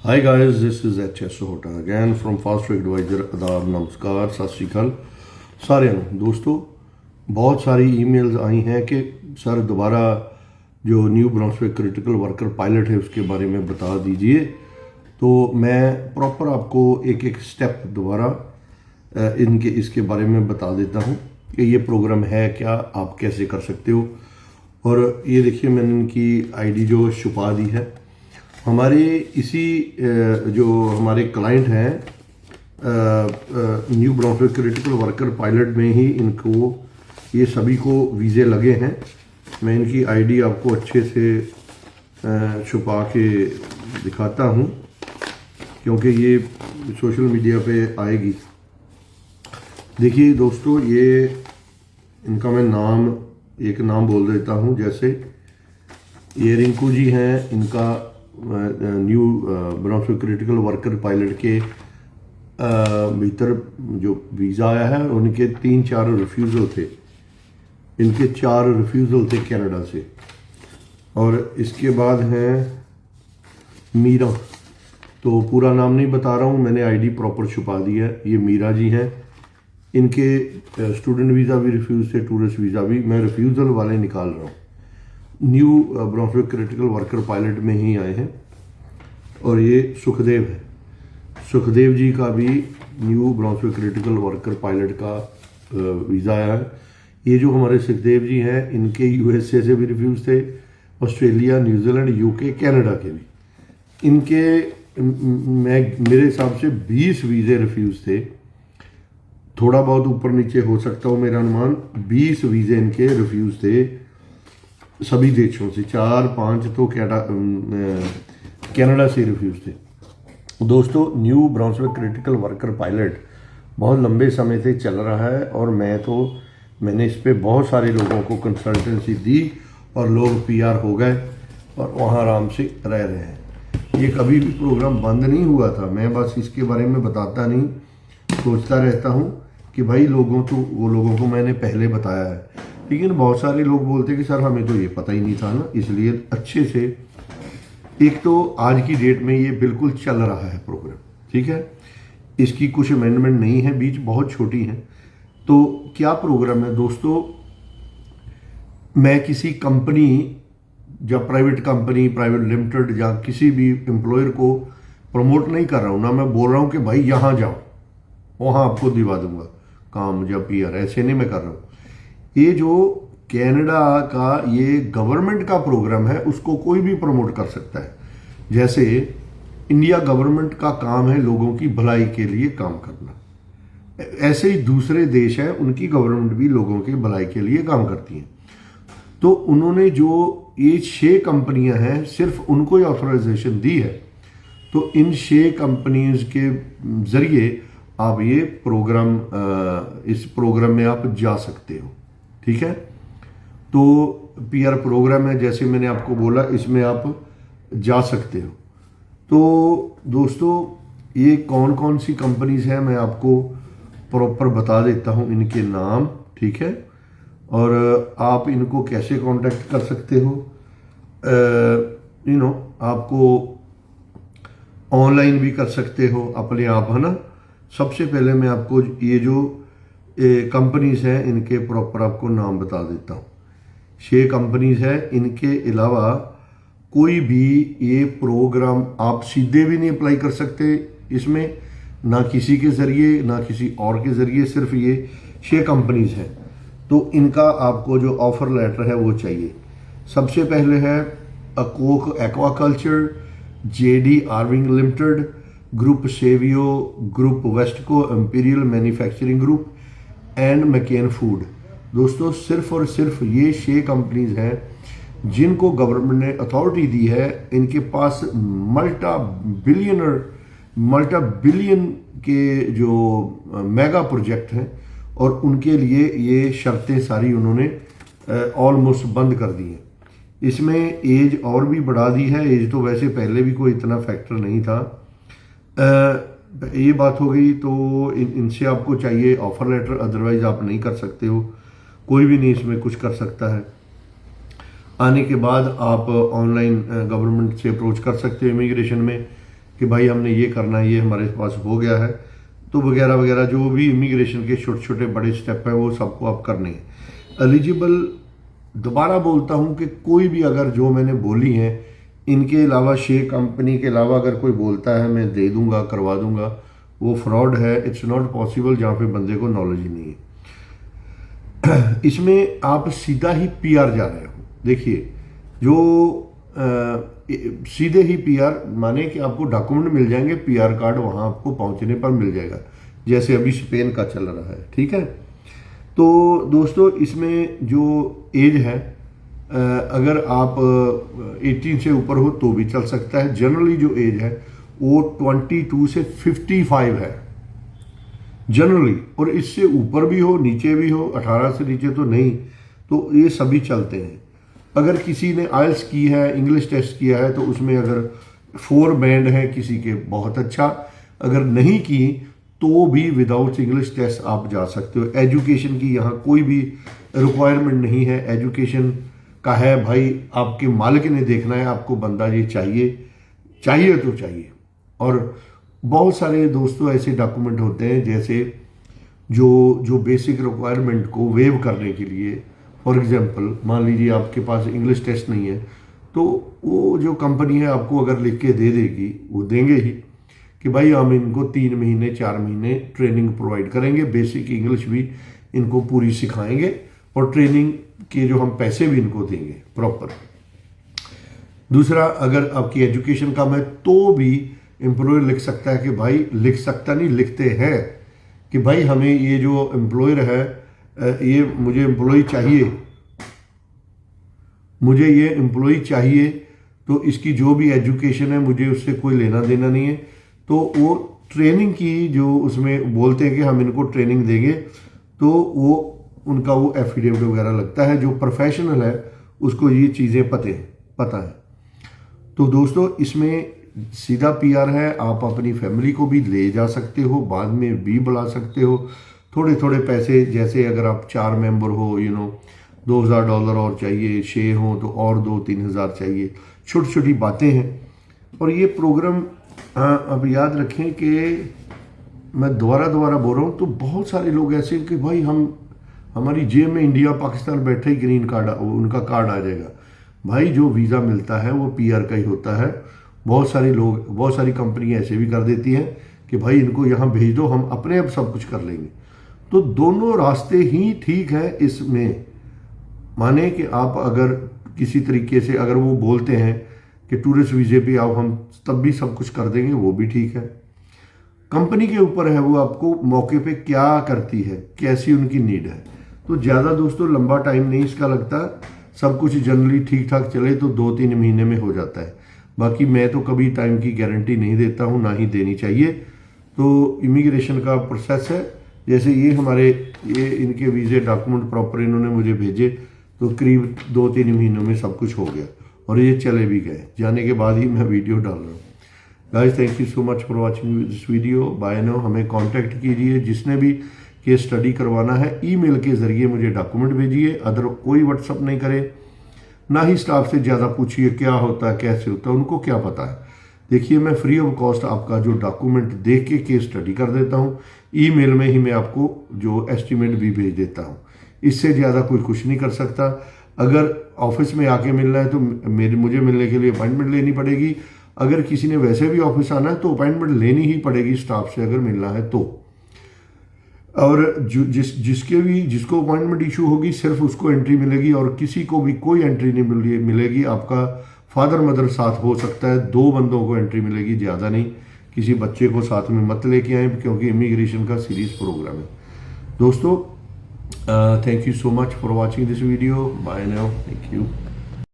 Hi guys, this is HS Sahota again from Fast Track Advisor। आदाब, नमस्कार, सत श्री अकाल साਰਿਆਂ ਨੂੰ। दोस्तों, बहुत सारी ईमेल्स आई हैं कि सर दोबारा जो new Brunswick critical worker pilot है उसके बारे में बता दीजिए। तो मैं प्रॉपर आपको एक एक स्टेप दोबारा इसके बारे में बता देता हूँ कि ये प्रोग्राम है क्या, आप कैसे कर सकते हो। और ये देखिए, मैंने इनकी आईडी जो छुपा दी है। हमारे इसी जो हमारे क्लाइंट हैं new Brunswick critical worker pilot में ही इनको ये सभी को वीज़े लगे हैं। मैं इनकी आईडी आपको अच्छे से छुपा के दिखाता हूँ क्योंकि ये सोशल मीडिया पे आएगी। देखिए दोस्तों, ये इनका मैं एक नाम बोल देता हूँ। जैसे ये रिंकू जी हैं, इनका new Brunswick critical worker pilot के भीतर जो वीज़ा आया है, उनके 3-4 रिफ्यूज़ल थे। इनके 4 रिफ्यूज़ल थे कनाडा से। और इसके बाद हैं मीरा, तो पूरा नाम नहीं बता रहा हूँ, मैंने आईडी प्रॉपर छुपा दी है। ये मीरा जी हैं, इनके स्टूडेंट वीज़ा भी रिफ्यूज़ थे, टूरिस्ट वीज़ा भी। मैं रिफ्यूज़ल वाले निकाल रहा हूँ। New Brunswick critical worker pilot में ही आए हैं। और ये सुखदेव है, सुखदेव जी का भी new Brunswick critical worker pilot का वीज़ा आया है। ये जो हमारे सुखदेव जी हैं, इनके यूएसए से भी रिफ्यूज़ थे, ऑस्ट्रेलिया, न्यूजीलैंड, यूके, कनाडा के भी। इनके मेरे हिसाब से 20 वीज़े रिफ्यूज़ थे। थोड़ा बहुत ऊपर नीचे हो सकता हो मेरा अनुमान। 20 वीज़े इनके रिफ्यूज़ थे सभी देशों से। 4-5 तो कनाडा से रिफ्यूज़ थे। दोस्तों, new Brunswick critical worker pilot बहुत लंबे समय से चल रहा है और मैंने इस पे बहुत सारे लोगों को कंसल्टेंसी दी और लोग पीआर हो गए और वहाँ आराम से रह रहे हैं। ये कभी भी प्रोग्राम बंद नहीं हुआ था। मैं बस इसके बारे में बताता नहीं, सोचता रहता हूँ कि भाई लोगों को मैंने पहले बताया है। लेकिन बहुत सारे लोग बोलते कि सर हमें तो ये पता ही नहीं था ना। इसलिए अच्छे से, एक तो आज की डेट में ये बिल्कुल चल रहा है प्रोग्राम, ठीक है। इसकी कुछ अमेंडमेंट नहीं है, बीच बहुत छोटी है। तो क्या प्रोग्राम है दोस्तों, मैं किसी कंपनी या प्राइवेट कंपनी, प्राइवेट लिमिटेड या किसी भी एम्प्लॉयर को प्रमोट नहीं कर रहा हूँ ना। मैं बोल रहा हूँ कि भाई यहाँ जाओ, वहाँ आपको दिवा दूंगा काम या पीआर, ऐसे नहीं मैं कर रहा हूँ। ये जो कनाडा का ये गवर्नमेंट का प्रोग्राम है, उसको कोई भी प्रमोट कर सकता है। जैसे इंडिया गवर्नमेंट का काम है लोगों की भलाई के लिए काम करना, ऐसे ही दूसरे देश हैं, उनकी गवर्नमेंट भी लोगों की भलाई के लिए काम करती है। तो उन्होंने जो ये 6 कंपनियां हैं, सिर्फ उनको ही ऑथराइजेशन दी है। तो इन 6 कंपनीज के जरिए आप ये प्रोग्राम, इस प्रोग्राम में आप जा सकते हो, ठीक है। तो पीआर प्रोग्राम है, जैसे मैंने आपको बोला, इसमें आप जा सकते हो। तो दोस्तों, ये कौन कौन सी कंपनीज हैं मैं आपको प्रॉपर बता देता हूँ, इनके नाम, ठीक है। और आप इनको कैसे कांटेक्ट कर सकते हो। आपको ऑनलाइन भी कर सकते हो अपने आप, है ना। सबसे पहले मैं आपको ये जो कंपनीज हैं इनके प्रॉपर आपको नाम बता देता हूँ। 6 कंपनीज हैं। इनके अलावा कोई भी ये प्रोग्राम आप सीधे भी नहीं अप्लाई कर सकते इसमें, ना किसी के ज़रिए ना किसी और के ज़रिए। सिर्फ ये 6 कंपनीज हैं। तो इनका आपको जो ऑफ़र लेटर है वो चाहिए। सबसे पहले है अकोक aquaculture, JD Irving limited, group Savoie, group Westco, imperial manufacturing group and McCain food. दोस्तों, सिर्फ और सिर्फ ये 6 कंपनीज हैं जिनको गवर्नमेंट ने अथॉरिटी दी है। इनके पास मल्टा बिलियन के जो मेगा प्रोजेक्ट हैं और उनके लिए ये शर्तें सारी उन्होंने ऑलमोस्ट बंद कर दी हैं। इसमें एज और भी बढ़ा दी है। एज तो वैसे पहले भी कोई इतना फैक्टर नहीं था। ये बात हो गई। तो इनसे आपको चाहिए ऑफर लेटर, अदरवाइज आप नहीं कर सकते हो। कोई भी नहीं इसमें कुछ कर सकता है। आने के बाद आप ऑनलाइन गवर्नमेंट से अप्रोच कर सकते हो इमिग्रेशन में कि भाई हमने ये करना है, ये हमारे पास हो गया है, तो वगैरह वगैरह जो भी इमिग्रेशन के छोटे छोटे बड़े स्टेप हैं वो सबको आप करने हैं। एलिजिबल, दोबारा बोलता हूँ कि कोई भी अगर जो मैंने बोली हैं इनके अलावा, शेख कंपनी के अलावा अगर कोई बोलता है मैं दे दूंगा, करवा दूंगा, वो फ्रॉड है। इट्स नॉट पॉसिबल जहाँ पे बंदे को नॉलेज ही नहीं है। इसमें आप सीधा ही पीआर जा रहे हो। देखिए, जो सीधे ही पीआर माने कि आपको डॉक्यूमेंट मिल जाएंगे, पीआर कार्ड वहाँ आपको पहुँचने पर मिल जाएगा, जैसे अभी स्पेन का चल रहा है, ठीक है। तो दोस्तों, इसमें जो एज है, अगर आप 18 से ऊपर हो तो भी चल सकता है। जनरली जो एज है वो 22 से 55 है जनरली, और इससे ऊपर भी हो, नीचे भी हो, 18 से नीचे तो नहीं, तो ये सभी चलते हैं। अगर किसी ने आइल्स की है, इंग्लिश टेस्ट किया है, तो उसमें अगर 4 बैंड है किसी के, बहुत अच्छा। अगर नहीं की तो भी विदाउट इंग्लिश टेस्ट आप जा सकते हो। एजुकेशन की यहाँ कोई भी रिक्वायरमेंट नहीं है। एजुकेशन का है भाई, आपके मालिक ने देखना है आपको बंदा ये चाहिए तो चाहिए। और बहुत सारे दोस्तों ऐसे डॉक्यूमेंट होते हैं जैसे जो बेसिक रिक्वायरमेंट को वेव करने के लिए, फॉर एग्जांपल मान लीजिए आपके पास इंग्लिश टेस्ट नहीं है, तो वो जो कंपनी है आपको अगर लिख के दे देगी, वो देंगे ही कि भाई हम इनको 3 महीने 4 महीने ट्रेनिंग प्रोवाइड करेंगे, बेसिक इंग्लिश भी इनको पूरी सिखाएंगे, और ट्रेनिंग के जो हम पैसे भी इनको देंगे प्रॉपर। दूसरा, अगर आपकी एजुकेशन कम है तो भी एम्प्लॉयर लिख सकता है कि भाई, लिख सकता नहीं, लिखते हैं कि भाई हमें ये जो एम्प्लॉयर है, ये मुझे एम्प्लॉय चाहिए, तो इसकी जो भी एजुकेशन है मुझे उससे कोई लेना देना नहीं है। तो वो ट्रेनिंग की जो उसमें बोलते हैं कि हम इनको ट्रेनिंग देंगे, तो वो उनका वो एफिडेविट वगैरह लगता है। जो प्रोफेशनल है उसको ये चीज़ें पता है। तो दोस्तों, इसमें सीधा पीआर है, आप अपनी फैमिली को भी ले जा सकते हो, बाद में भी बुला सकते हो। थोड़े थोड़े पैसे, जैसे अगर आप 4 मेंबर हो, $2,000 और चाहिए, 6 हो तो और 2-3 हज़ार चाहिए। छोटी छोटी बातें हैं। और ये प्रोग्राम अब याद रखें कि मैं दोबारा बोल रहा हूँ, तो बहुत सारे लोग ऐसे कि भाई हमारी जेब में इंडिया पाकिस्तान बैठे ही ग्रीन कार्ड, उनका कार्ड आ जाएगा। भाई, जो वीज़ा मिलता है वो पीआर का ही होता है। बहुत सारी कंपनियां ऐसे भी कर देती हैं कि भाई इनको यहाँ भेज दो, हम अपने आप सब कुछ कर लेंगे। तो दोनों रास्ते ही ठीक है इसमें। माने कि आप अगर किसी तरीके से, अगर वो बोलते हैं कि टूरिस्ट वीजे पे आओ, हम तब भी सब कुछ कर देंगे, वो भी ठीक है। कंपनी के ऊपर है, वो आपको मौके पे क्या करती है, कैसी उनकी नीड है। तो ज़्यादा दोस्तों लंबा टाइम नहीं इसका लगता, सब कुछ जनरली ठीक ठाक चले तो 2-3 महीने में हो जाता है। बाकी मैं तो कभी टाइम की गारंटी नहीं देता हूँ, ना ही देनी चाहिए। तो इमिग्रेशन का प्रोसेस है, जैसे ये इनके वीज़े डॉक्यूमेंट प्रॉपर इन्होंने मुझे भेजे, तो करीब 2-3 महीनों में सब कुछ हो गया, और ये चले भी गए। जाने के बाद ही मैं वीडियो डाल रहा हूँ। Guys, thank you so much for watching this video. Bye now हमें कांटेक्ट कीजिए, जिसने भी केस स्टडी करवाना है ईमेल के ज़रिए मुझे डॉक्यूमेंट भेजिए। अदर कोई व्हाट्सअप नहीं करे, ना ही स्टाफ से ज़्यादा पूछिए क्या होता है, कैसे होता है, उनको क्या पता है। देखिए, मैं फ्री ऑफ कॉस्ट आपका जो डॉक्यूमेंट देख के केस स्टडी कर देता हूँ। ईमेल में ही मैं आपको जो एस्टीमेट भी भेज देता हूँ। इससे ज़्यादा कोई कुछ नहीं कर सकता। अगर ऑफिस में आके मिलना है तो मुझे मिलने के लिए अपॉइंटमेंट लेनी पड़ेगी। अगर किसी ने वैसे भी ऑफिस आना है तो अपॉइंटमेंट लेनी ही पड़ेगी स्टाफ से, अगर मिलना है तो। और जिसको अपॉइंटमेंट इशू होगी सिर्फ उसको एंट्री मिलेगी, और किसी को भी कोई एंट्री नहीं मिलेगी। आपका फादर मदर साथ हो सकता है, 2 बंदों को एंट्री मिलेगी, ज़्यादा नहीं। किसी बच्चे को साथ में मत लेके आए, क्योंकि इमिग्रेशन का सीरीज प्रोग्राम है। दोस्तों, thank you so much for watching this video. Bye now, thank you.